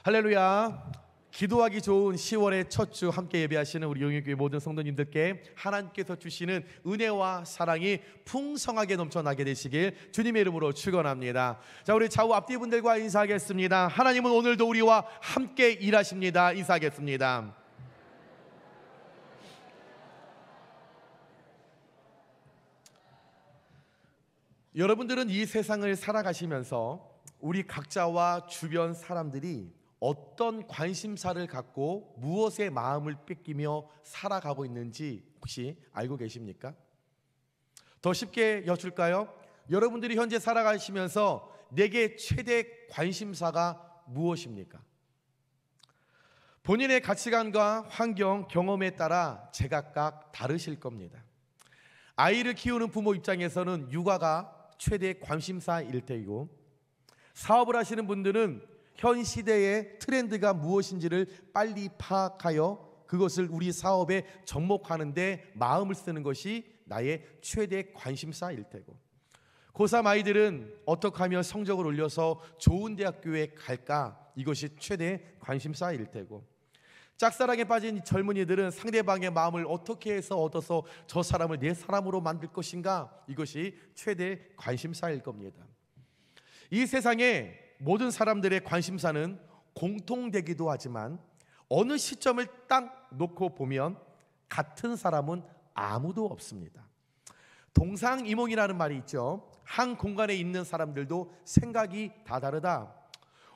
할렐루야. 기도하기 좋은 10월의 첫 주 함께 예배하시는 우리 용인교회 모든 성도님들께 하나님께서 주시는 은혜와 사랑이 풍성하게 넘쳐나게 되시길 주님의 이름으로 축원합니다. 자, 우리 좌우 앞뒤 분들과 인사하겠습니다. 하나님은 오늘도 우리와 함께 일하십니다. 인사하겠습니다. 여러분들은 이 세상을 살아가시면서 우리 각자와 주변 사람들이 어떤 관심사를 갖고 무엇에 마음을 뺏기며 살아가고 있는지 혹시 알고 계십니까? 더 쉽게 여쭐까요? 여러분들이 현재 살아가시면서 내게 최대 관심사가 무엇입니까? 본인의 가치관과 환경, 경험에 따라 제각각 다르실 겁니다. 아이를 키우는 부모 입장에서는 육아가 최대 관심사일 테이고, 사업을 하시는 분들은 현 시대의 트렌드가 무엇인지를 빨리 파악하여 그것을 우리 사업에 접목하는 데 마음을 쓰는 것이 나의 최대 관심사일 테고, 고3 아이들은 어떻게 하면 성적을 올려서 좋은 대학교에 갈까, 이것이 최대 관심사일 테고, 짝사랑에 빠진 젊은이들은 상대방의 마음을 어떻게 해서 얻어서 저 사람을 내 사람으로 만들 것인가, 이것이 최대 관심사일 겁니다. 이 세상에 모든 사람들의 관심사는 공통되기도 하지만 어느 시점을 딱 놓고 보면 같은 사람은 아무도 없습니다. 동상이몽이라는 말이 있죠. 한 공간에 있는 사람들도 생각이 다 다르다.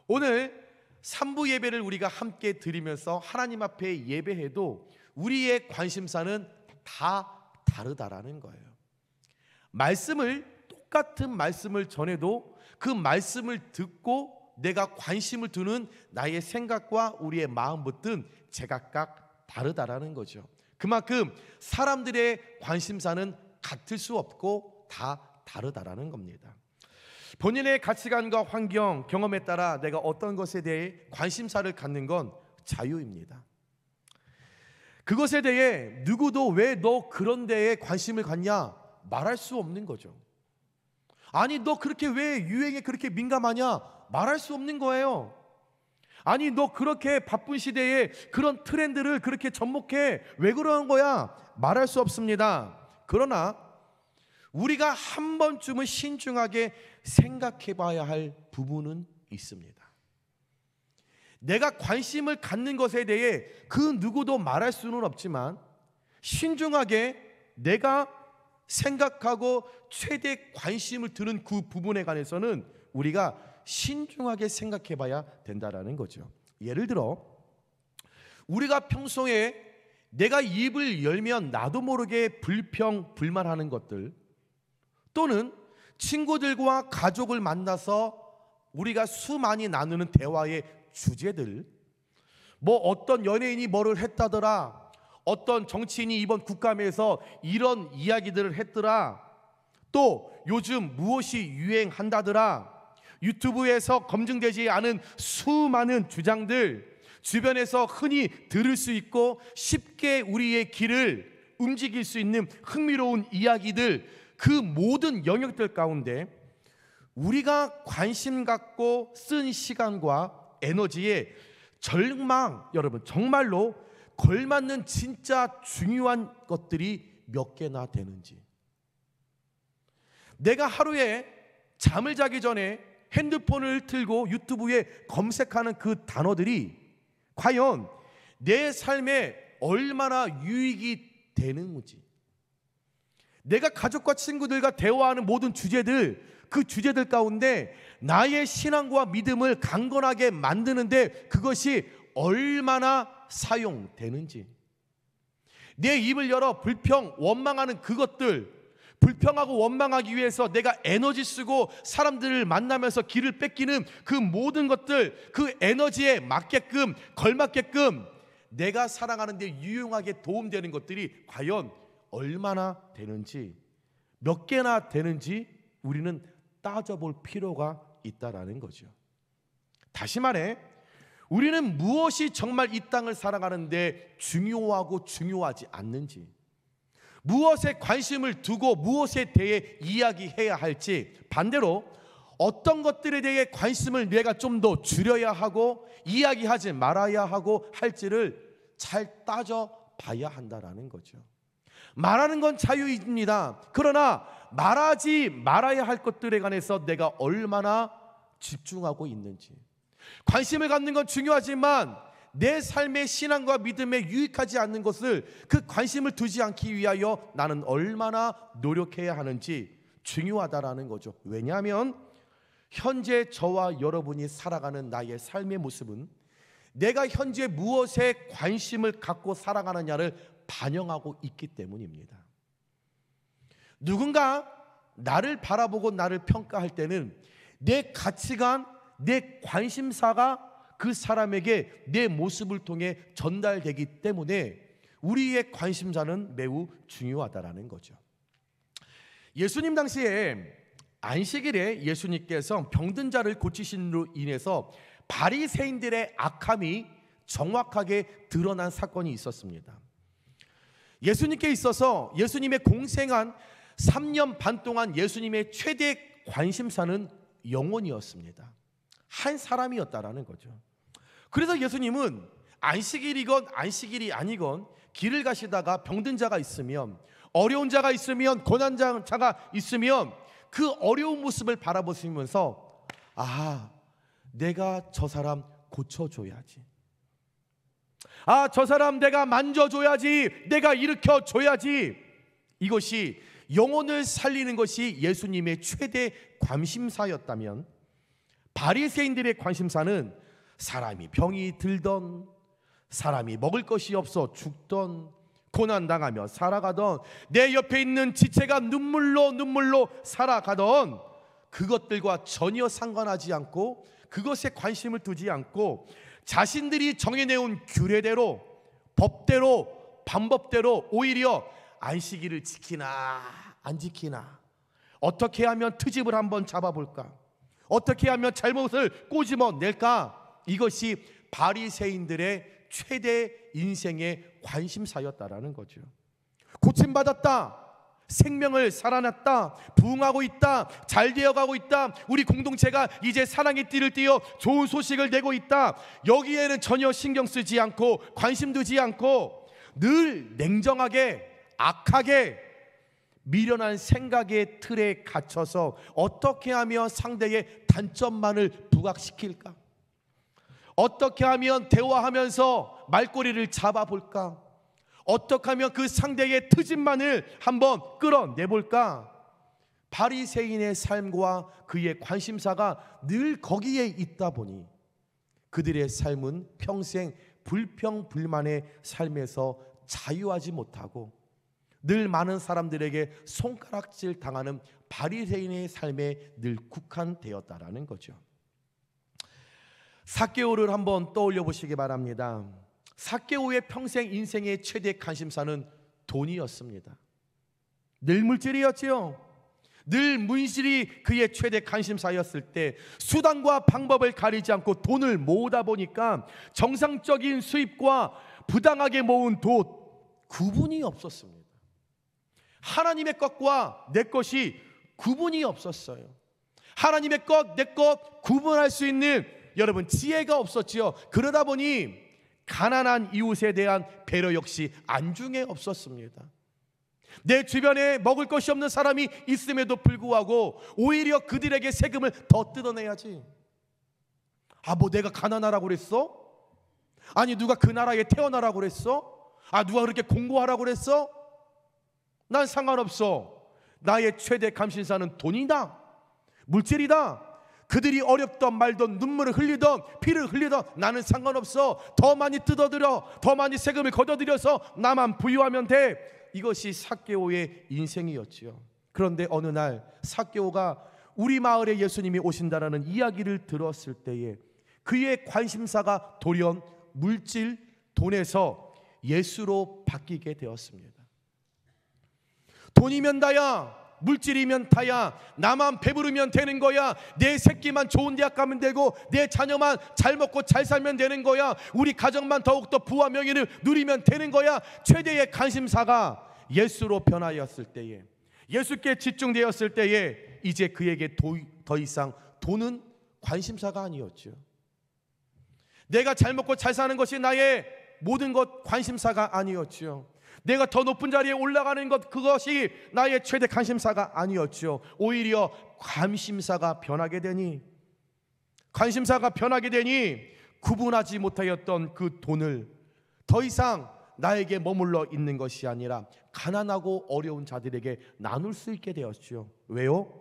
오늘 3부 예배를 우리가 함께 드리면서 하나님 앞에 예배해도 우리의 관심사는 다 다르다라는 거예요. 똑같은 말씀을 전해도 그 말씀을 듣고 내가 관심을 두는 나의 생각과 우리의 마음부터는 제각각 다르다라는 거죠. 그만큼 사람들의 관심사는 같을 수 없고 다 다르다라는 겁니다. 본인의 가치관과 환경, 경험에 따라 내가 어떤 것에 대해 관심사를 갖는 건 자유입니다. 그것에 대해 누구도 왜 너 그런 데에 관심을 갖냐 말할 수 없는 거죠. 아니, 너 그렇게 왜 유행에 그렇게 민감하냐 말할 수 없는 거예요. 아니, 너 그렇게 바쁜 시대에 그런 트렌드를 그렇게 접목해 왜 그러는 거야 말할 수 없습니다. 그러나 우리가 한 번쯤은 신중하게 생각해 봐야 할 부분은 있습니다. 내가 관심을 갖는 것에 대해 그 누구도 말할 수는 없지만 신중하게 내가 생각하고 최대 관심을 두는 그 부분에 관해서는 우리가 신중하게 생각해 봐야 된다라는 거죠. 예를 들어 우리가 평소에 내가 입을 열면 나도 모르게 불평불만하는 것들, 또는 친구들과 가족을 만나서 우리가 수많이 나누는 대화의 주제들, 뭐 어떤 연예인이 뭐를 했다더라, 어떤 정치인이 이번 국감에서 이런 이야기들을 했더라, 또 요즘 무엇이 유행한다더라, 유튜브에서 검증되지 않은 수많은 주장들, 주변에서 흔히 들을 수 있고 쉽게 우리의 길을 움직일 수 있는 흥미로운 이야기들, 그 모든 영역들 가운데 우리가 관심 갖고 쓴 시간과 에너지에 여러분 정말로 걸맞는 진짜 중요한 것들이 몇 개나 되는지, 내가 하루에 잠을 자기 전에 핸드폰을 틀고 유튜브에 검색하는 그 단어들이 과연 내 삶에 얼마나 유익이 되는지, 내가 가족과 친구들과 대화하는 모든 주제들, 그 주제들 가운데 나의 신앙과 믿음을 강건하게 만드는데 그것이 얼마나 사용되는지, 내 입을 열어 원망하는 그것들, 불평하고 원망하기 위해서 내가 에너지 쓰고 사람들을 만나면서 길을 뺏기는 그 모든 것들, 그 에너지에 맞게끔 걸맞게끔 내가 살아가는 데 유용하게 도움되는 것들이 과연 얼마나 되는지, 몇 개나 되는지 우리는 따져볼 필요가 있다라는 거죠. 다시 말해, 우리는 무엇이 정말 이 땅을 살아가는데 중요하고 중요하지 않는지, 무엇에 관심을 두고 무엇에 대해 이야기해야 할지, 반대로 어떤 것들에 대해 관심을 내가 좀 더 줄여야 하고 이야기하지 말아야 하고 할지를 잘 따져봐야 한다라는 거죠. 말하는 건 자유입니다. 그러나 말하지 말아야 할 것들에 관해서 내가 얼마나 집중하고 있는지, 관심을 갖는 건 중요하지만 내 삶의 신앙과 믿음에 유익하지 않는 것을, 그 관심을 두지 않기 위하여 나는 얼마나 노력해야 하는지 중요하다라는 거죠. 왜냐하면 현재 저와 여러분이 살아가는 나의 삶의 모습은 내가 현재 무엇에 관심을 갖고 살아가느냐를 반영하고 있기 때문입니다. 누군가 나를 바라보고 나를 평가할 때는 내 가치관, 내 관심사가 그 사람에게 내 모습을 통해 전달되기 때문에 우리의 관심사는 매우 중요하다라는 거죠. 예수님 당시에 안식일에 예수님께서 병든 자를 고치심으로 인해서 바리새인들의 악함이 정확하게 드러난 사건이 있었습니다. 예수님께 있어서 예수님의 공생한 3년 반 동안 예수님의 최대 관심사는 영혼이었습니다. 한 사람이었다라는 거죠. 그래서 예수님은 안식일이건 안식일이 아니건 길을 가시다가 병든 자가 있으면, 어려운 자가 있으면, 고난 자가 있으면 그 어려운 모습을 바라보시면서 내가 저 사람 고쳐줘야지, 저 사람 내가 만져줘야지, 내가 일으켜줘야지. 이것이 영혼을 살리는 것이 예수님의 최대 관심사였다면, 바리새인들의 관심사는 사람이 병이 들던, 사람이 먹을 것이 없어 죽던, 고난당하며 살아가던, 내 옆에 있는 지체가 눈물로 살아가던 그것들과 전혀 상관하지 않고, 그것에 관심을 두지 않고 자신들이 정해내온 규례대로, 법대로, 방법대로 오히려 안식일을 지키나 안 지키나, 어떻게 하면 트집을 한번 잡아볼까, 어떻게 하면 잘못을 꼬집어낼까, 이것이 바리새인들의 최대 인생의 관심사였다라는 거죠. 고침받았다, 생명을 살아났다, 부흥하고 있다, 잘 되어가고 있다, 우리 공동체가 이제 사랑의 띠를 띠어 좋은 소식을 내고 있다, 여기에는 전혀 신경 쓰지 않고 관심 두지 않고 늘 냉정하게 악하게 미련한 생각의 틀에 갇혀서 어떻게 하면 상대의 단점만을 부각시킬까, 어떻게 하면 대화하면서 말꼬리를 잡아볼까, 어떻게 하면 그 상대의 트집만을 한번 끌어내볼까. 바리새인의 삶과 그의 관심사가 늘 거기에 있다 보니 그들의 삶은 평생 불평불만의 삶에서 자유하지 못하고 늘 많은 사람들에게 손가락질 당하는 바리새인의 삶에 늘 국한되었다라는 거죠. 삭개오를 한번 떠올려 보시기 바랍니다. 삭개오의 평생 인생의 최대 관심사는 돈이었습니다. 늘 물질이었지요. 늘 문실이 그의 최대 관심사였을 때 수단과 방법을 가리지 않고 돈을 모으다 보니까 정상적인 수입과 부당하게 모은 돈 구분이 없었습니다. 하나님의 것과 내 것이 구분이 없었어요. 하나님의 것, 내 것 구분할 수 있는 여러분 지혜가 없었지요. 그러다 보니 가난한 이웃에 대한 배려 역시 안중에 없었습니다. 내 주변에 먹을 것이 없는 사람이 있음에도 불구하고 오히려 그들에게 세금을 더 뜯어내야지. 뭐 내가 가난하라고 그랬어? 아니 누가 그 나라에 태어나라고 그랬어? 누가 그렇게 공부하라고 그랬어? 난 상관없어. 나의 최대 관심사는 돈이다, 물질이다. 그들이 어렵던 말던 눈물을 흘리던 피를 흘리던 나는 상관없어. 더 많이 뜯어들여, 더 많이 세금을 걷어들여서 나만 부유하면 돼. 이것이 삭개오의 인생이었지요. 그런데 어느 날 삭개오가 우리 마을에 예수님이 오신다라는 이야기를 들었을 때에 그의 관심사가 돌연 물질, 돈에서 예수로 바뀌게 되었습니다. 돈이면 다야, 물질이면 다야, 나만 배부르면 되는 거야, 내 새끼만 좋은 대학 가면 되고 내 자녀만 잘 먹고 잘 살면 되는 거야, 우리 가정만 더욱더 부와 명예를 누리면 되는 거야. 최대의 관심사가 예수로 변하였을 때에, 예수께 집중되었을 때에 이제 그에게 더 이상 돈은 관심사가 아니었죠. 내가 잘 먹고 잘 사는 것이 나의 모든 것 관심사가 아니었죠. 내가 더 높은 자리에 올라가는 것, 그것이 나의 최대 관심사가 아니었죠. 오히려 관심사가 변하게 되니 구분하지 못하였던 그 돈을 더 이상 나에게 머물러 있는 것이 아니라 가난하고 어려운 자들에게 나눌 수 있게 되었죠. 왜요?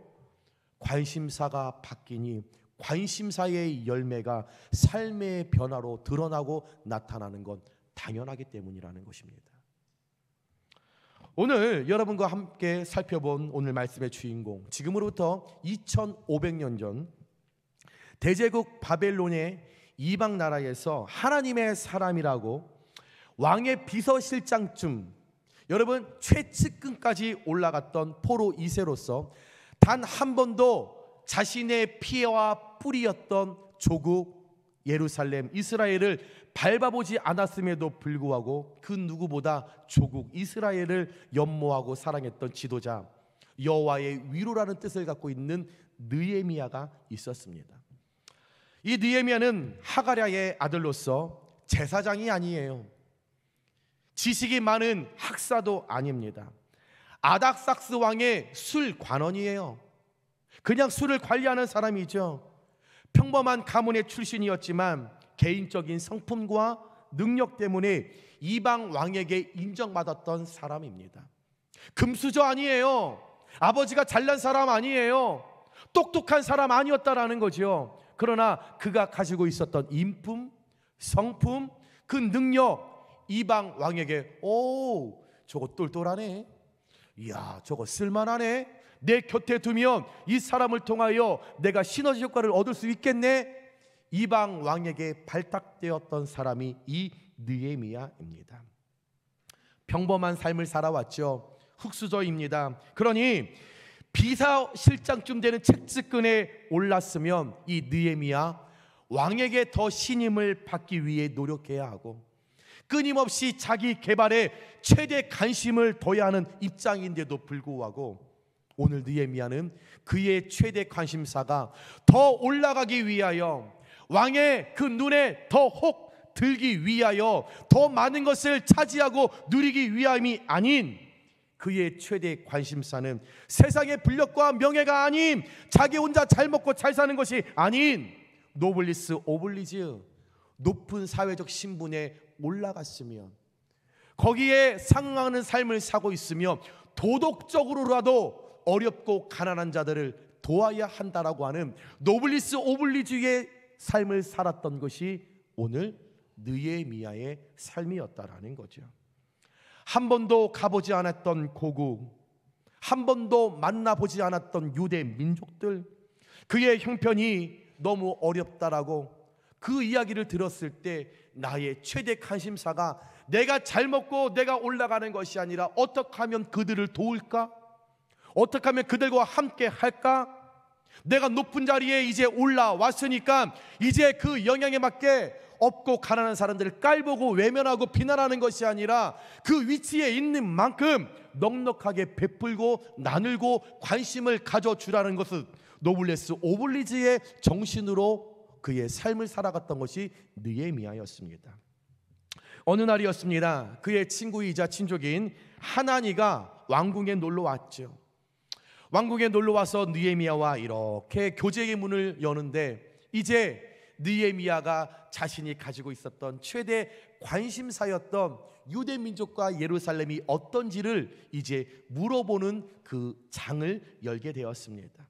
관심사가 바뀌니 관심사의 열매가 삶의 변화로 드러나고 나타나는 건 당연하기 때문이라는 것입니다. 오늘 여러분과 함께 살펴본 오늘 말씀의 주인공, 지금으로부터 2500년 전 대제국 바벨론의 이방 나라에서 하나님의 사람이라고 왕의 비서실장쯤, 여러분 최측근까지 올라갔던 포로 2세로서 단 한 번도 자신의 피와 뿌리였던 조국 예루살렘 이스라엘을 밟아보지 않았음에도 불구하고 그 누구보다 조국 이스라엘을 연모하고 사랑했던 지도자, 여호와의 위로라는 뜻을 갖고 있는 느헤미야가 있었습니다. 이 느헤미야는 하가랴의 아들로서 제사장이 아니에요. 지식이 많은 학사도 아닙니다. 아닥삭스 왕의 술 관원이에요. 그냥 술을 관리하는 사람이죠. 평범한 가문의 출신이었지만 개인적인 성품과 능력 때문에 이방 왕에게 인정받았던 사람입니다. 금수저 아니에요. 아버지가 잘난 사람 아니에요. 똑똑한 사람 아니었다라는 거죠. 그러나 그가 가지고 있었던 인품, 성품, 그 능력, 이방 왕에게 저거 똘똘하네, 이야 저거 쓸만하네, 내 곁에 두면 이 사람을 통하여 내가 시너지 효과를 얻을 수 있겠네, 이방 왕에게 발탁되었던 사람이 이 느헤미야입니다. 평범한 삶을 살아왔죠. 흙수저입니다. 그러니 비서실장쯤 되는 책측근에 올랐으면 이 느헤미야 왕에게 더 신임을 받기 위해 노력해야 하고 끊임없이 자기 개발에 최대 관심을 둬야 하는 입장인데도 불구하고 오늘 느헤미야는 그의 최대 관심사가 더 올라가기 위하여, 왕의 그 눈에 더 혹 들기 위하여, 더 많은 것을 차지하고 누리기 위함이 아닌 그의 최대 관심사는 세상의 불력과 명예가 아닌, 자기 혼자 잘 먹고 잘 사는 것이 아닌 노블리스 오블리즈, 높은 사회적 신분에 올라갔으면, 거기에 상응하는 삶을 사고 있으며 도덕적으로라도 어렵고 가난한 자들을 도와야 한다라고 하는 노블리스 오블리주의 삶을 살았던 것이 오늘 느헤미야의 삶이었다라는 거죠. 한 번도 가보지 않았던 고국, 한 번도 만나보지 않았던 유대 민족들, 그의 형편이 너무 어렵다라고 그 이야기를 들었을 때 나의 최대 관심사가 내가 잘 먹고 내가 올라가는 것이 아니라 어떻게 하면 그들을 도울까? 어떻게 하면 그들과 함께 할까? 내가 높은 자리에 이제 올라왔으니까 이제 그 영향에 맞게 없고 가난한 사람들을 깔보고 외면하고 비난하는 것이 아니라 그 위치에 있는 만큼 넉넉하게 베풀고 나누고 관심을 가져주라는 것은 노블레스 오블리즈의 정신으로 그의 삶을 살아갔던 것이 느헤미야였습니다. 어느 날이었습니다. 그의 친구이자 친족인 하나니가 왕궁에 놀러 왔죠. 왕궁에 놀러 와서 느헤미야와 이렇게 교제의 문을 여는데, 이제 느헤미야가 자신이 가지고 있었던 최대 관심사였던 유대 민족과 예루살렘이 어떤지를 이제 물어보는 그 장을 열게 되었습니다.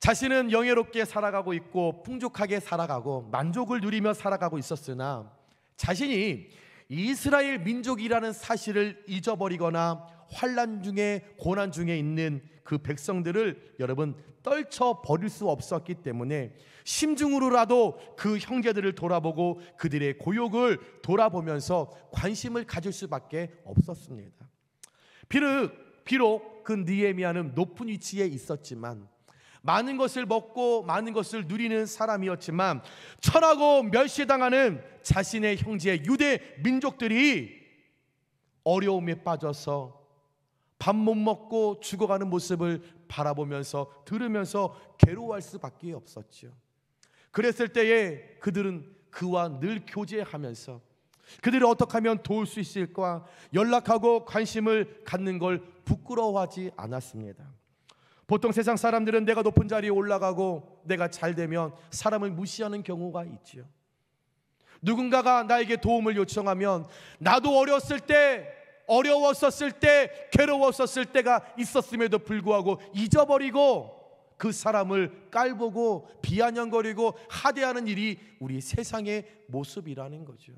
자신은 영예롭게 살아가고 있고 풍족하게 살아가고 만족을 누리며 살아가고 있었으나 자신이 이스라엘 민족이라는 사실을 잊어버리거나 환난 중에 고난 중에 있는 그 백성들을 여러분 떨쳐 버릴 수 없었기 때문에 심중으로라도 그 형제들을 돌아보고 그들의 고욕을 돌아보면서 관심을 가질 수밖에 없었습니다. 비록 그 느헤미야는 높은 위치에 있었지만, 많은 것을 먹고 많은 것을 누리는 사람이었지만, 천하고 멸시당하는 자신의 형제 유대 민족들이 어려움에 빠져서 밥 못 먹고 죽어가는 모습을 바라보면서 들으면서 괴로워할 수밖에 없었죠. 그랬을 때에 그들은 그와 늘 교제하면서 그들이 어떻게 하면 도울 수 있을까 연락하고 관심을 갖는 걸 부끄러워하지 않았습니다. 보통 세상 사람들은 내가 높은 자리에 올라가고 내가 잘 되면 사람을 무시하는 경우가 있죠. 누군가가 나에게 도움을 요청하면 나도 어려웠었을 때 괴로웠었을 때가 있었음에도 불구하고 잊어버리고 그 사람을 깔보고 비아냥거리고 하대하는 일이 우리 세상의 모습이라는 거죠.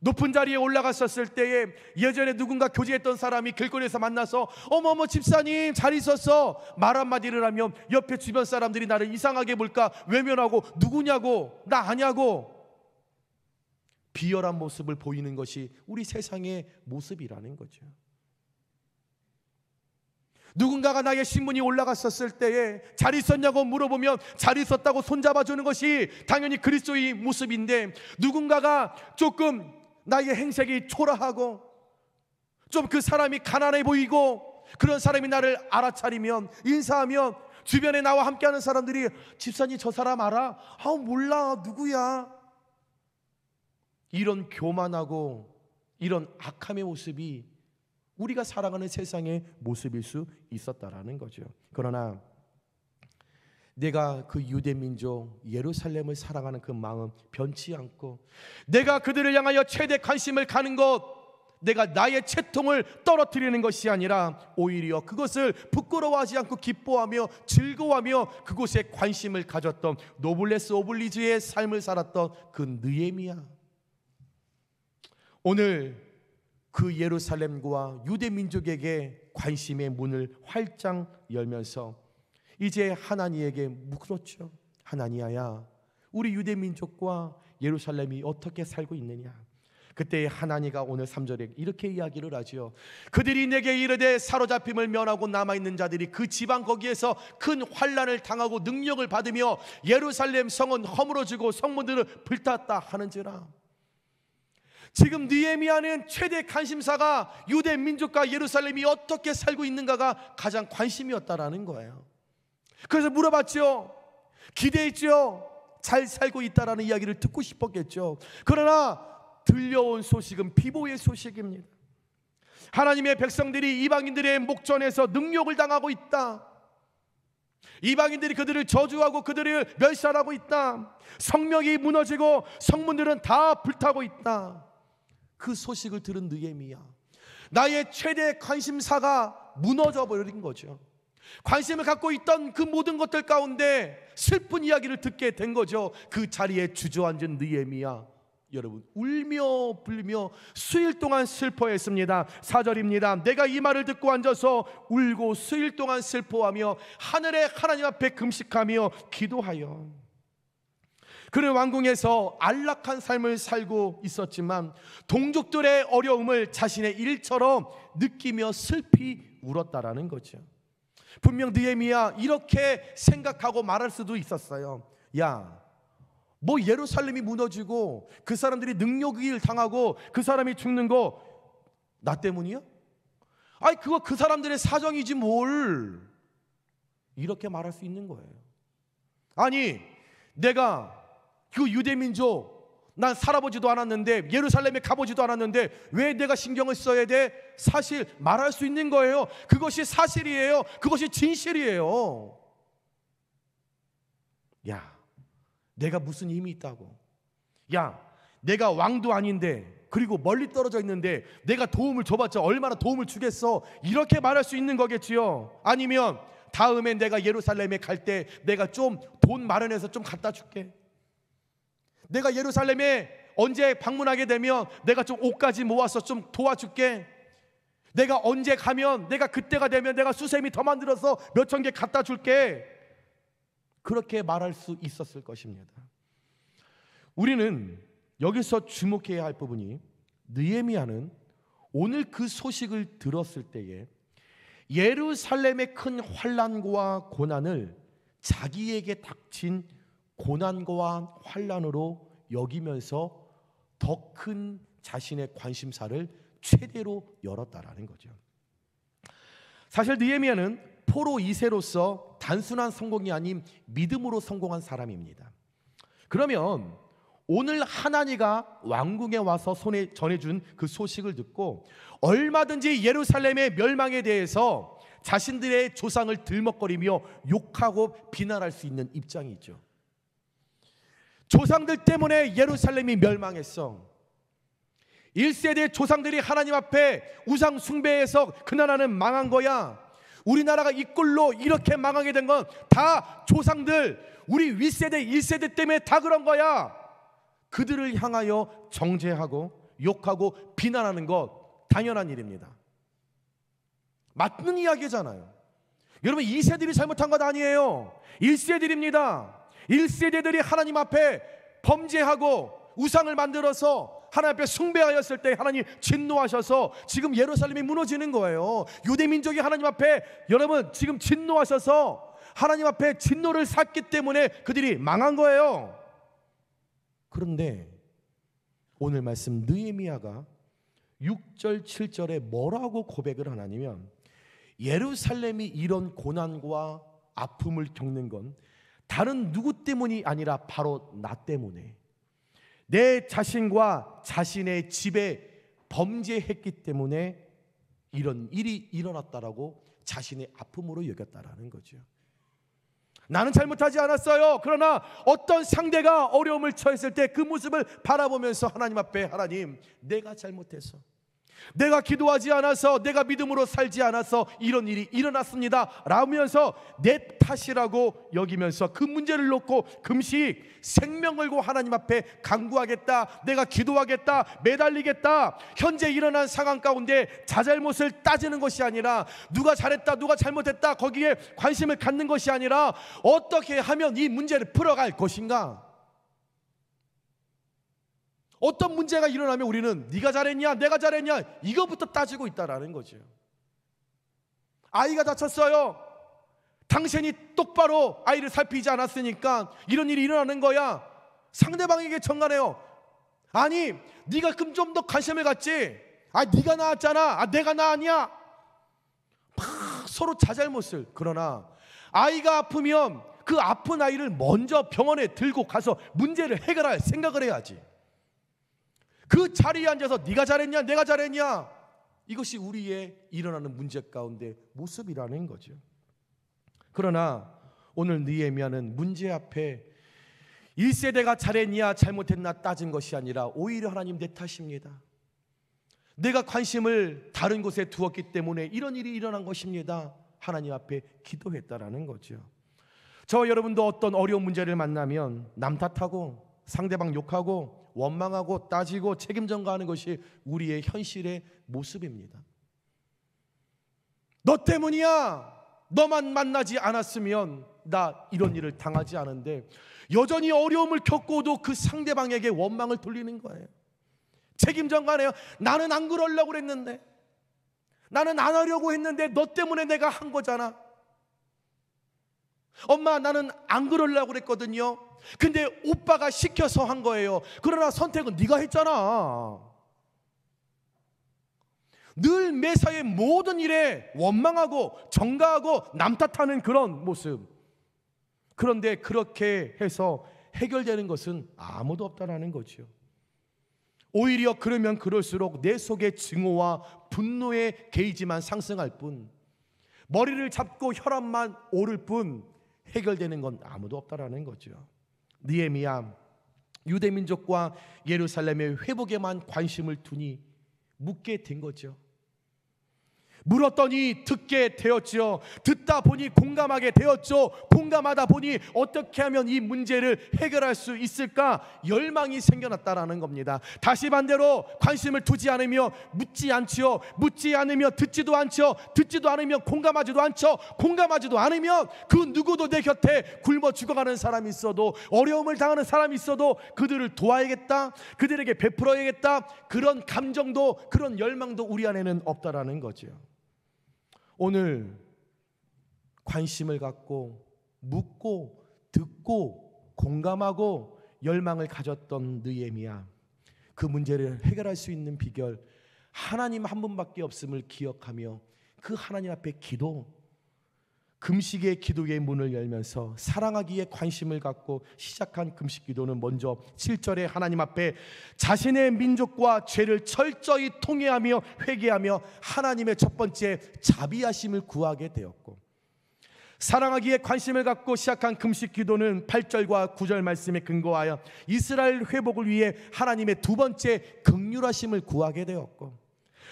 높은 자리에 올라갔었을 때에 예전에 누군가 교제했던 사람이 길거리에서 만나서 어머머 집사님 잘 있었어 말 한마디를 하면 옆에 주변 사람들이 나를 이상하게 볼까 외면하고 누구냐고 나 아냐고 비열한 모습을 보이는 것이 우리 세상의 모습이라는 거죠. 누군가가 나의 신문이 올라갔었을 때에 잘 있었냐고 물어보면 잘 있었다고 손잡아주는 것이 당연히 그리스도의 모습인데, 누군가가 조금 나의 행색이 초라하고 좀 그 사람이 가난해 보이고 그런 사람이 나를 알아차리면 인사하면 주변에 나와 함께하는 사람들이 집사님 저 사람 알아? 몰라 누구야? 이런 교만하고 이런 악함의 모습이 우리가 살아가는 세상의 모습일 수 있었다라는 거죠. 그러나 내가 그 유대민족 예루살렘을 사랑하는 그 마음 변치 않고 내가 그들을 향하여 최대 관심을 가는 것, 내가 나의 채통을 떨어뜨리는 것이 아니라 오히려 그것을 부끄러워하지 않고 기뻐하며 즐거워하며 그곳에 관심을 가졌던 노블레스 오블리주의 삶을 살았던 그 느헤미야, 오늘 그 예루살렘과 유대 민족에게 관심의 문을 활짝 열면서 이제 하나니에게 묻었죠. 하나니야야, 우리 유대 민족과 예루살렘이 어떻게 살고 있느냐? 그때 하나니가 오늘 3절에 이렇게 이야기를 하죠. 그들이 내게 이르되 사로잡힘을 면하고 남아있는 자들이 그 지방 거기에서 큰 환난을 당하고 능력을 받으며 예루살렘 성은 허물어지고 성문들을 불탔다 하는지라. 지금 느헤미야는 최대 관심사가 유대 민족과 예루살렘이 어떻게 살고 있는가가 가장 관심이었다라는 거예요. 그래서 물어봤죠. 기대했죠. 잘 살고 있다라는 이야기를 듣고 싶었겠죠. 그러나 들려온 소식은 비보의 소식입니다. 하나님의 백성들이 이방인들의 목전에서 능욕을 당하고 있다. 이방인들이 그들을 저주하고 그들을 멸살하고 있다. 성벽이 무너지고 성문들은 다 불타고 있다. 그 소식을 들은 느헤미야, 나의 최대 관심사가 무너져 버린 거죠. 관심을 갖고 있던 그 모든 것들 가운데 슬픈 이야기를 듣게 된 거죠. 그 자리에 주저앉은 느헤미야, 여러분 울며 불며 수일 동안 슬퍼했습니다. 4절입니다. 내가 이 말을 듣고 앉아서 울고 수일 동안 슬퍼하며 하늘의 하나님 앞에 금식하며 기도하여. 그는 왕궁에서 안락한 삶을 살고 있었지만 동족들의 어려움을 자신의 일처럼 느끼며 슬피 울었다라는 거죠. 분명 느헤미야 이렇게 생각하고 말할 수도 있었어요. 야, 뭐 예루살렘이 무너지고 그 사람들이 능욕을 당하고 그 사람이 죽는 거 나 때문이야? 아니 그거 그 사람들의 사정이지 뭘, 이렇게 말할 수 있는 거예요. 아니 내가 그 유대민족 난 살아보지도 않았는데 예루살렘에 가보지도 않았는데 왜 내가 신경을 써야 돼? 사실 말할 수 있는 거예요. 그것이 사실이에요. 그것이 진실이에요. 야, 내가 무슨 힘이 있다고? 야, 내가 왕도 아닌데 그리고 멀리 떨어져 있는데 내가 도움을 줘봤자 얼마나 도움을 주겠어? 이렇게 말할 수 있는 거겠지요. 아니면 다음에 내가 예루살렘에 갈 때 내가 좀 돈 마련해서 좀 갖다 줄게. 내가 예루살렘에 언제 방문하게 되면 내가 좀 옷까지 모아서 좀 도와줄게. 내가 언제 가면 내가 그때가 되면 내가 수세미 더 만들어서 몇천 개 갖다 줄게. 그렇게 말할 수 있었을 것입니다. 우리는 여기서 주목해야 할 부분이 느헤미야는 오늘 그 소식을 들었을 때에 예루살렘의 큰 환난과 고난을 자기에게 닥친 고난과 환난으로 여기면서 더 큰 자신의 관심사를 최대로 열었다라는 거죠. 사실 느헤미야는 포로 2세로서 단순한 성공이 아닌 믿음으로 성공한 사람입니다. 그러면 오늘 하나니가 왕궁에 와서 손에 전해준 그 소식을 듣고 얼마든지 예루살렘의 멸망에 대해서 자신들의 조상을 들먹거리며 욕하고 비난할 수 있는 입장이죠. 조상들 때문에 예루살렘이 멸망했어. 1세대 조상들이 하나님 앞에 우상 숭배해서 그 나라는 망한 거야. 우리나라가 이 꼴로 이렇게 망하게 된 건 다 조상들, 우리 윗세대 1세대 때문에 다 그런 거야. 그들을 향하여 정죄하고 욕하고 비난하는 것 당연한 일입니다. 맞는 이야기잖아요. 여러분, 2세들이 잘못한 것 아니에요. 1세들입니다. 1세대들이 하나님 앞에 범죄하고 우상을 만들어서 하나님 앞에 숭배하였을 때 하나님 진노하셔서 지금 예루살렘이 무너지는 거예요. 유대 민족이 하나님 앞에 여러분 지금 진노하셔서 하나님 앞에 진노를 샀기 때문에 그들이 망한 거예요. 그런데 오늘 말씀 느헤미야가 6절 7절에 뭐라고 고백을 하냐면, 예루살렘이 이런 고난과 아픔을 겪는 건 다른 누구 때문이 아니라 바로 나 때문에, 내 자신과 자신의 집에 범죄했기 때문에 이런 일이 일어났다라고 자신의 아픔으로 여겼다라는 거죠. 나는 잘못하지 않았어요. 그러나 어떤 상대가 어려움을 처했을 때 그 모습을 바라보면서 하나님 앞에, 하나님, 내가 잘못해서, 내가 기도하지 않아서, 내가 믿음으로 살지 않아서 이런 일이 일어났습니다 라면서 내 탓이라고 여기면서 그 문제를 놓고 금식, 생명 걸고 하나님 앞에 간구하겠다, 내가 기도하겠다, 매달리겠다. 현재 일어난 상황 가운데 자잘못을 따지는 것이 아니라, 누가 잘했다, 누가 잘못했다 거기에 관심을 갖는 것이 아니라, 어떻게 하면 이 문제를 풀어갈 것인가. 어떤 문제가 일어나면 우리는 네가 잘했냐, 내가 잘했냐, 이거부터 따지고 있다라는 거죠. 아이가 다쳤어요. 당신이 똑바로 아이를 살피지 않았으니까 이런 일이 일어나는 거야. 상대방에게 전가해요. 아니, 네가 좀 더 관심을 갖지. 네가 낳았잖아. 내가 낳았냐. 막 서로 자잘못을. 그러나 아이가 아프면 그 아픈 아이를 먼저 병원에 들고 가서 문제를 해결할 생각을 해야지. 그 자리에 앉아서 네가 잘했냐, 내가 잘했냐, 이것이 우리의 일어나는 문제 가운데 모습이라는 거죠. 그러나 오늘 느헤미야는 문제 앞에 1세대가 잘했냐 잘못했나 따진 것이 아니라 오히려 하나님 내 탓입니다. 내가 관심을 다른 곳에 두었기 때문에 이런 일이 일어난 것입니다. 하나님 앞에 기도했다라는 거죠. 저와 여러분도 어떤 어려운 문제를 만나면 남 탓하고 상대방 욕하고 원망하고 따지고 책임 전가하는 것이 우리의 현실의 모습입니다. 너 때문이야. 너만 만나지 않았으면 나 이런 일을 당하지 않은데 여전히 어려움을 겪고도 그 상대방에게 원망을 돌리는 거예요. 책임 전가해요. 나는 안 그러려고 그랬는데, 나는 안 하려고 했는데 너 때문에 내가 한 거잖아. 엄마, 나는 안 그러려고 그랬거든요. 근데 오빠가 시켜서 한 거예요. 그러나 선택은 네가 했잖아. 늘 매사에 모든 일에 원망하고 정가하고 남 탓하는 그런 모습. 그런데 그렇게 해서 해결되는 것은 아무도 없다라는 거죠. 오히려 그러면 그럴수록 내 속의 증오와 분노의 게이지만 상승할 뿐, 머리를 잡고 혈압만 오를 뿐 해결되는 건 아무도 없다라는 거죠. 느헤미야, 유대 민족과 예루살렘의 회복에만 관심을 두니 묻게 된 거죠. 물었더니 듣게 되었죠. 듣다 보니 공감하게 되었죠. 공감하다 보니 어떻게 하면 이 문제를 해결할 수 있을까 열망이 생겨났다라는 겁니다. 다시 반대로 관심을 두지 않으며 묻지 않지요. 묻지 않으며 듣지도 않죠. 듣지도 않으며 공감하지도 않죠. 공감하지도 않으면 그 누구도 내 곁에 굶어 죽어가는 사람이 있어도, 어려움을 당하는 사람이 있어도 그들을 도와야겠다, 그들에게 베풀어야겠다, 그런 감정도 그런 열망도 우리 안에는 없다라는 거죠. 오늘 관심을 갖고 묻고 듣고 공감하고 열망을 가졌던 느헤미야, 그 문제를 해결할 수 있는 비결 하나님 한 분밖에 없음을 기억하며 그 하나님 앞에 기도, 금식의 기도의 문을 열면서 사랑하기에 관심을 갖고 시작한 금식 기도는 먼저 7절에 하나님 앞에 자신의 민족과 죄를 철저히 통회하며 회개하며 하나님의 첫 번째 자비하심을 구하게 되었고, 사랑하기에 관심을 갖고 시작한 금식 기도는 8절과 9절 말씀에 근거하여 이스라엘 회복을 위해 하나님의 두 번째 긍휼하심을 구하게 되었고,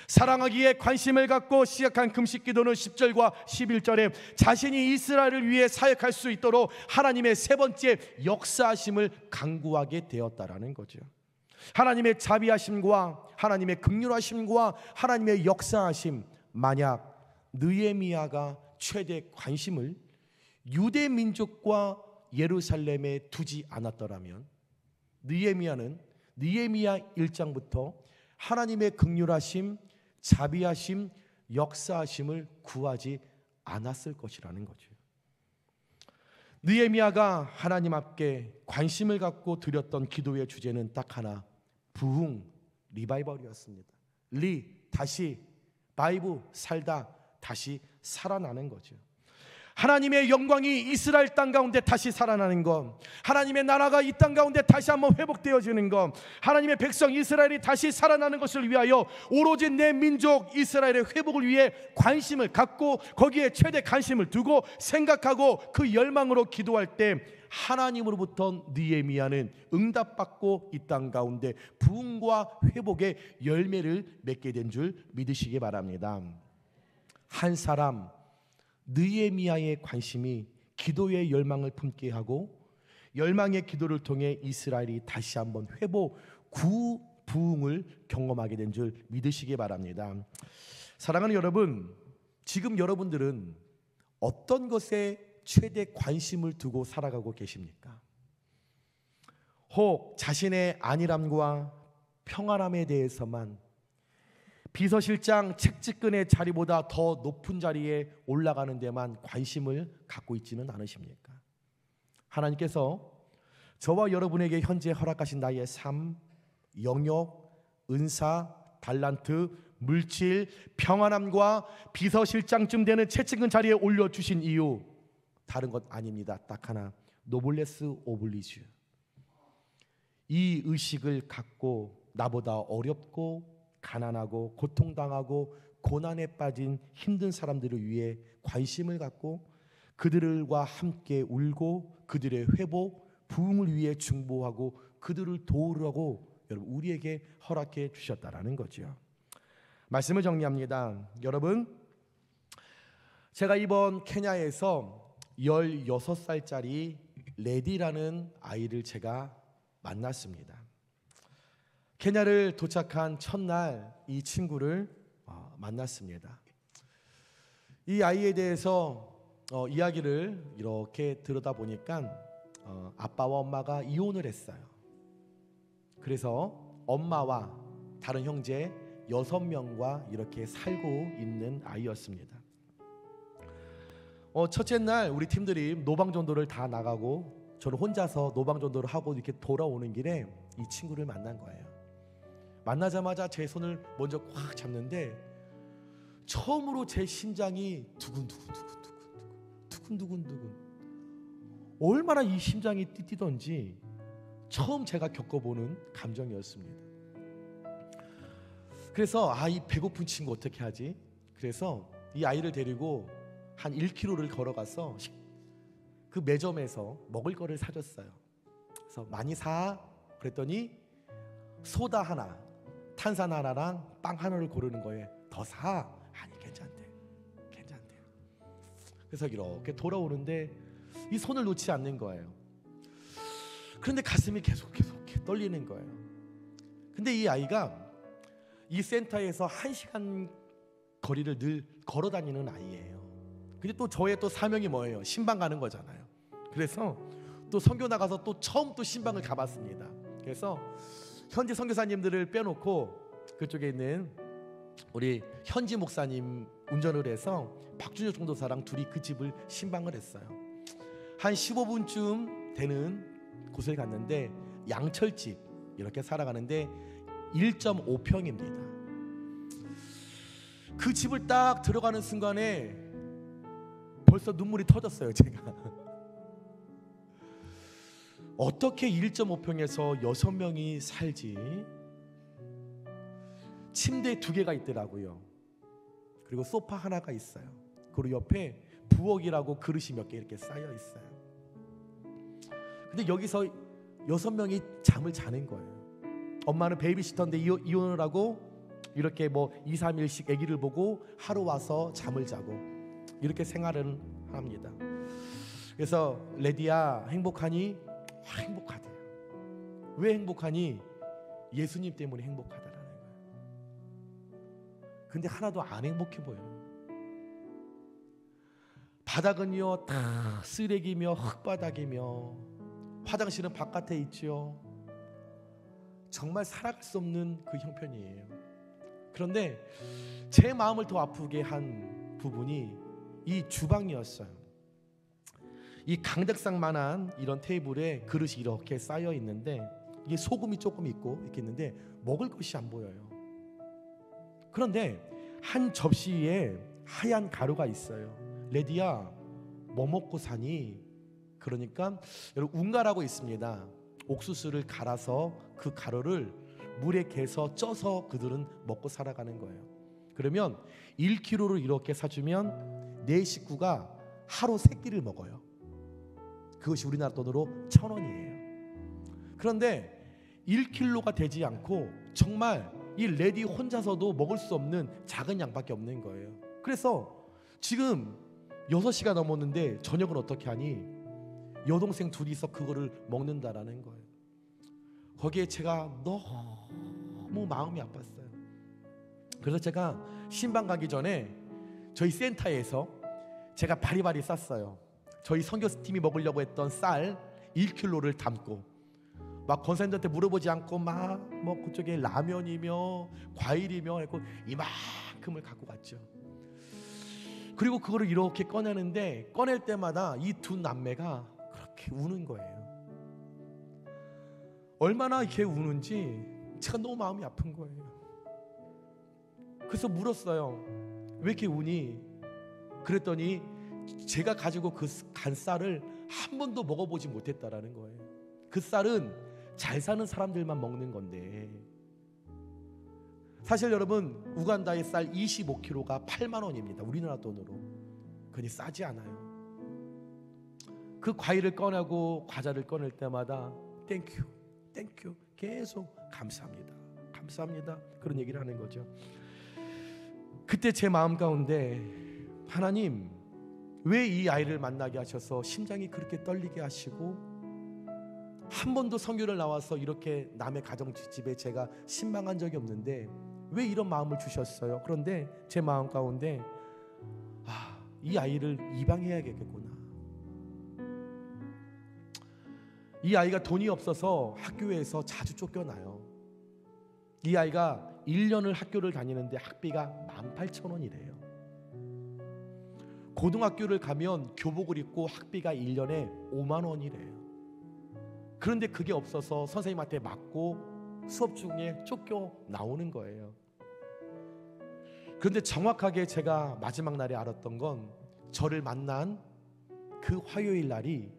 사랑하기에 관심을 갖고 시작한 금식 기도는 10절과 11절에 자신이 이스라엘을 위해 사역할 수 있도록 하나님의 세 번째 역사하심을 간구하게 되었다라는 거죠. 하나님의 자비하심과 하나님의 긍휼하심과 하나님의 역사하심, 만약 느헤미야가 최대 관심을 유대 민족과 예루살렘에 두지 않았더라면 느헤미야는 느헤미야 1장부터 하나님의 긍휼하심, 자비하심, 역사하심을 구하지 않았을 것이라는 거죠. 느헤미야가 하나님 앞에 관심을 갖고 드렸던 기도의 주제는 딱 하나, 부흥, 리바이벌이었습니다. 다시, 바이브, 살다, 다시 살아나는 거죠. 하나님의 영광이 이스라엘 땅 가운데 다시 살아나는 것, 하나님의 나라가 이 땅 가운데 다시 한번 회복되어지는 것, 하나님의 백성 이스라엘이 다시 살아나는 것을 위하여 오로지 내 민족 이스라엘의 회복을 위해 관심을 갖고 거기에 최대 관심을 두고 생각하고 그 열망으로 기도할 때 하나님으로부터 느헤미야는 응답받고 이 땅 가운데 부흥과 회복의 열매를 맺게 된 줄 믿으시기 바랍니다. 한 사람 느헤미야의 관심이 기도의 열망을 품게 하고 열망의 기도를 통해 이스라엘이 다시 한번 회복, 부흥을 경험하게 된 줄 믿으시기 바랍니다. 사랑하는 여러분, 지금 여러분들은 어떤 것에 최대 관심을 두고 살아가고 계십니까? 혹 자신의 안일함과 평안함에 대해서만 비서실장 책직근의 자리보다 더 높은 자리에 올라가는 데만 관심을 갖고 있지는 않으십니까? 하나님께서 저와 여러분에게 현재 허락하신 나의 삶, 영역, 은사, 달란트, 물질, 평안함과 비서실장쯤 되는 채찍근 자리에 올려주신 이유, 다른 것 아닙니다. 딱 하나, 노블레스 오블리주. 이 의식을 갖고 나보다 어렵고 가난하고 고통당하고 고난에 빠진 힘든 사람들을 위해 관심을 갖고 그들과 함께 울고 그들의 회복, 부흥을 위해 중보하고 그들을 도우라고 여러분 우리에게 허락해 주셨다라는 거죠. 말씀을 정리합니다. 여러분, 제가 이번 케냐에서 16살짜리 레디라는 아이를 제가 만났습니다. 케냐를 도착한 첫날 이 친구를 만났습니다. 이 아이에 대해서 이야기를 이렇게 들여다보니까 아빠와 엄마가 이혼을 했어요. 그래서 엄마와 다른 형제 6명과 이렇게 살고 있는 아이였습니다. 첫째 날 우리 팀들이 노방전도를 다 나가고 저는 혼자서 노방전도를 하고 이렇게 돌아오는 길에 이 친구를 만난 거예요. 만나자마자 제 손을 먼저 꽉 잡는데 처음으로 제 심장이 두근두근 얼마나 이 심장이 뛰던지 처음 제가 겪어보는 감정이었습니다. 그래서 이 배고픈 친구 어떻게 하지? 그래서 이 아이를 데리고 한 1km를 걸어가서 그 매점에서 먹을 거를 사줬어요. 그래서 많이 사? 그랬더니 소다 하나, 탄산 하나랑 빵 하나를 고르는 거예요. 더 사? 아니 괜찮대. 그래서 이렇게 돌아오는데 이 손을 놓지 않는 거예요. 그런데 가슴이 계속 떨리는 거예요. 근데 이 아이가 이 센터에서 1시간 거리를 늘 걸어 다니는 아이예요. 근데 또 저의 또 사명이 뭐예요? 신방 가는 거잖아요. 그래서 또 선교 나가서 또 처음 또 신방을 가봤습니다. 그래서 현지 선교사님들을 빼놓고 그쪽에 있는 우리 현지 목사님 운전을 해서 박준혁 전도사랑 둘이 그 집을 신방을 했어요. 한 15분쯤 되는 곳을 갔는데 그 집을 딱 들어가는 순간에 벌써 눈물이 터졌어요. 제가 어떻게 1.5평에서 6명이 살지? 침대 2개가 있더라고요. 그리고 소파 하나가 있어요. 그리고 옆에 부엌이라고 그릇이 몇 개 이렇게 쌓여 있어요. 근데 여기서 6명이 잠을 자는 거예요. 엄마는 베이비시터인데 이혼을 하고 이렇게 뭐 2, 3일씩 아기를 보고 하루 와서 잠을 자고 이렇게 생활을 합니다. 그래서 레디야 행복하니? 행복하대요. 왜 행복하니? 예수님 때문에 행복하다라는 거예요. 근데 하나도 안 행복해 보여요. 바닥은요 다 쓰레기며 흙바닥이며 화장실은 바깥에 있죠. 정말 살아갈 수 없는 그 형편이에요. 그런데 제 마음을 더 아프게 한 부분이 이 주방이었어요. 이 강대상만한 이런 테이블에 그릇이 이렇게 쌓여 있는데 이게 소금이 조금 있고 이렇게 있는데 먹을 것이 안 보여요. 그런데 한 접시에 하얀 가루가 있어요. 레디야 뭐 먹고 사니? 그러니까 여러분 운가라고 있습니다. 옥수수를 갈아서 그 가루를 물에 개서 쪄서 그들은 먹고 살아가는 거예요. 그러면 1kg를 이렇게 사주면 내 식구가 하루 3끼를 먹어요. 그것이 우리나라 돈으로 1,000원이에요. 그런데 1kg가 되지 않고 정말 이 레디 혼자서도 먹을 수 없는 작은 양밖에 없는 거예요. 그래서 지금 6시가 넘었는데 저녁은 어떻게 하니? 여동생 둘이서 그거를 먹는다라는 거예요. 거기에 제가 너무 마음이 아팠어요. 그래서 제가 신방 가기 전에 저희 센터에서 제가 바리바리 쌌어요. 저희 선교팀이 먹으려고 했던 쌀 1kg를 담고 막 권사님들한테 물어보지 않고 막 뭐 그쪽에 라면이며 과일이며 했고 이만큼을 갖고 갔죠. 그리고 그거를 이렇게 꺼내는데 꺼낼 때마다 이 두 남매가 그렇게 우는 거예요. 얼마나 이렇게 우는지 제가 너무 마음이 아픈 거예요. 그래서 물었어요. 왜 이렇게 우니? 그랬더니 제가 가지고 그 간 쌀을 한 번도 먹어보지 못했다라는 거예요. 그 쌀은 잘 사는 사람들만 먹는 건데 사실 여러분 우간다의 쌀 25kg가 8만 원입니다. 우리나라 돈으로. 그니 싸지 않아요. 그 과일을 꺼내고 과자를 꺼낼 때마다 땡큐 땡큐 계속 감사합니다 감사합니다 그런 얘기를 하는 거죠. 그때 제 마음 가운데 하나님 왜 이 아이를 만나게 하셔서 심장이 그렇게 떨리게 하시고 한 번도 선교를 나와서 이렇게 남의 가정집에 제가 신방한 적이 없는데 왜 이런 마음을 주셨어요? 그런데 제 마음 가운데 이 아이를 입양해야겠구나. 이 아이가 돈이 없어서 학교에서 자주 쫓겨나요. 이 아이가 1년을 학교를 다니는데 학비가 18,000원이래요. 고등학교를 가면 교복을 입고 학비가 1년에 5만 원이래요. 그런데 그게 없어서 선생님한테 맞고 수업 중에 쫓겨 나오는 거예요. 그런데 정확하게 제가 마지막 날에 알았던 건 저를 만난 그 화요일 날이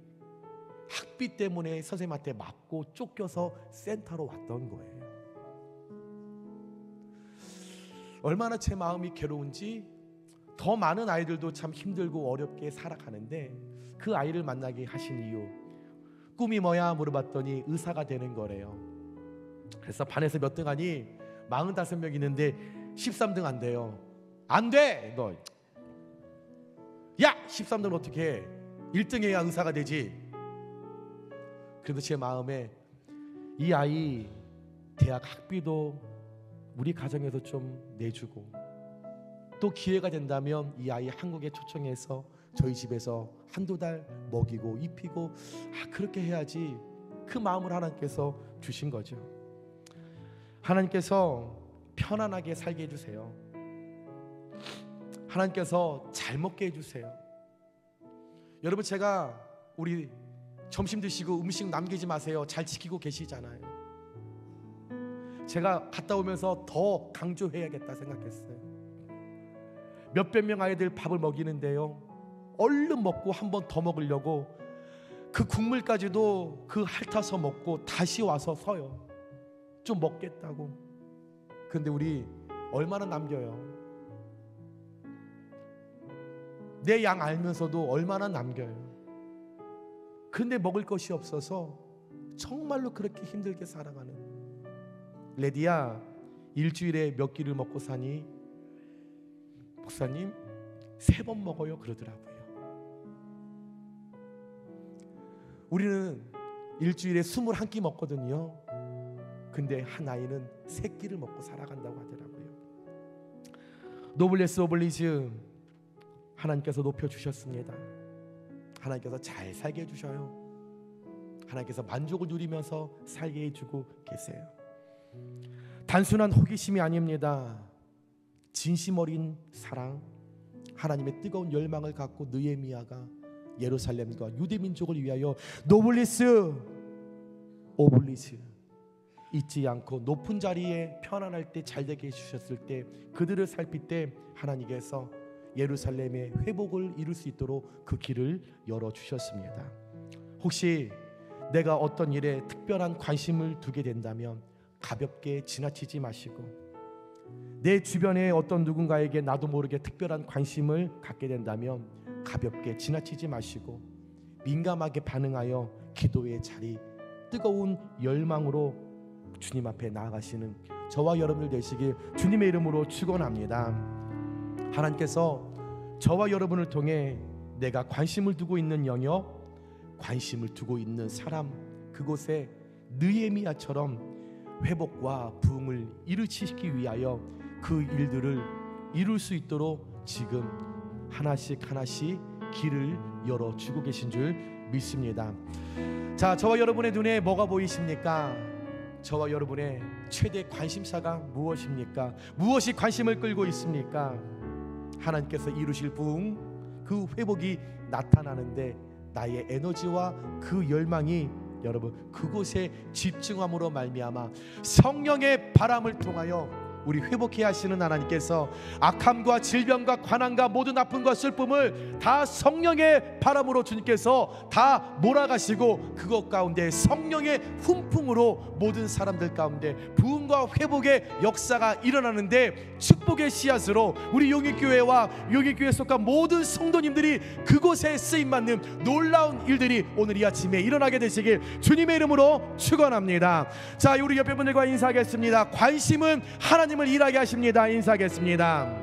학비 때문에 선생님한테 맞고 쫓겨서 센터로 왔던 거예요. 얼마나 제 마음이 괴로운지 더 많은 아이들도 참 힘들고 어렵게 살아가는데 그 아이를 만나게 하신 이유 꿈이 뭐야 물어봤더니 의사가 되는 거래요. 그래서 반에서 몇 등 하니 45명 있는데 13등 안 돼요. 안 돼! 너 야! 13등 어떻게 해? 1등 해야 의사가 되지. 그래도 제 마음에 이 아이 대학 학비도 우리 가정에서 좀 내주고 또 기회가 된다면 이 아이 한국에 초청해서 저희 집에서 한두 달 먹이고 입히고 그렇게 해야지. 그 마음을 하나님께서 주신 거죠. 하나님께서 편안하게 살게 해주세요. 하나님께서 잘 먹게 해주세요. 여러분 제가 우리 점심 드시고 음식 남기지 마세요. 잘 지키고 계시잖아요. 제가 갔다 오면서 더 강조해야겠다 생각했어요. 몇백 명 아이들 밥을 먹이는데요, 얼른 먹고 한 번 더 먹으려고 그 국물까지도 그 핥아서 먹고 다시 와서 서요. 좀 먹겠다고. 근데 우리 얼마나 남겨요? 내 양 알면서도 얼마나 남겨요? 근데 먹을 것이 없어서 정말로 그렇게 힘들게 살아가는. 레디야, 일주일에 몇 끼를 먹고 사니? 목사님, 3번 먹어요 그러더라고요. 우리는 일주일에 21끼 먹거든요. 근데 한 아이는 3끼를 먹고 살아간다고 하더라고요. 노블레스 오블리즈, 하나님께서 높여주셨습니다. 하나님께서 잘 살게 해주셔요. 하나님께서 만족을 누리면서 살게 해주고 계세요. 단순한 호기심이 아닙니다. 진심 어린 사랑, 하나님의 뜨거운 열망을 갖고 느헤미야가 예루살렘과 유대 민족을 위하여 노블리스 오블리스 잊지 않고 높은 자리에 편안할 때 잘되게 해주셨을 때, 그들을 살필 때 하나님께서 예루살렘의 회복을 이룰 수 있도록 그 길을 열어주셨습니다. 혹시 내가 어떤 일에 특별한 관심을 두게 된다면 가볍게 지나치지 마시고, 내 주변에 어떤 누군가에게 나도 모르게 특별한 관심을 갖게 된다면 가볍게 지나치지 마시고 민감하게 반응하여 기도의 자리, 뜨거운 열망으로 주님 앞에 나아가시는 저와 여러분들 되시길 주님의 이름으로 축원합니다. 하나님께서 저와 여러분을 통해 내가 관심을 두고 있는 영역, 관심을 두고 있는 사람, 그곳에 느헤미야처럼 회복과 부흥을 이루시기 위하여 그 일들을 이룰 수 있도록 지금 하나씩 하나씩 길을 열어주고 계신 줄 믿습니다. 자, 저와 여러분의 눈에 뭐가 보이십니까? 저와 여러분의 최대 관심사가 무엇입니까? 무엇이 관심을 끌고 있습니까? 하나님께서 이루실 부흥, 그 회복이 나타나는데 나의 에너지와 그 열망이 여러분 그곳에 집중함으로 말미암아 성령의 바람을 통하여 우리 회복해야 하시는 하나님께서 악함과 질병과 관함과 모든 아픔과 슬픔을 다 성령의 바람으로 주님께서 다 몰아가시고 그것 가운데 성령의 훈풍으로 모든 사람들 가운데 부흥과 회복의 역사가 일어나는데, 축복의 씨앗으로 우리 용인교회와 용인교회에 속한 모든 성도님들이 그곳에 쓰임받는 놀라운 일들이 오늘 이 아침에 일어나게 되시길 주님의 이름으로 축원합니다. 자, 우리 옆에 분들과 인사하겠습니다. 관심은 하나님을 일하게 하십니다. 인사하겠습니다.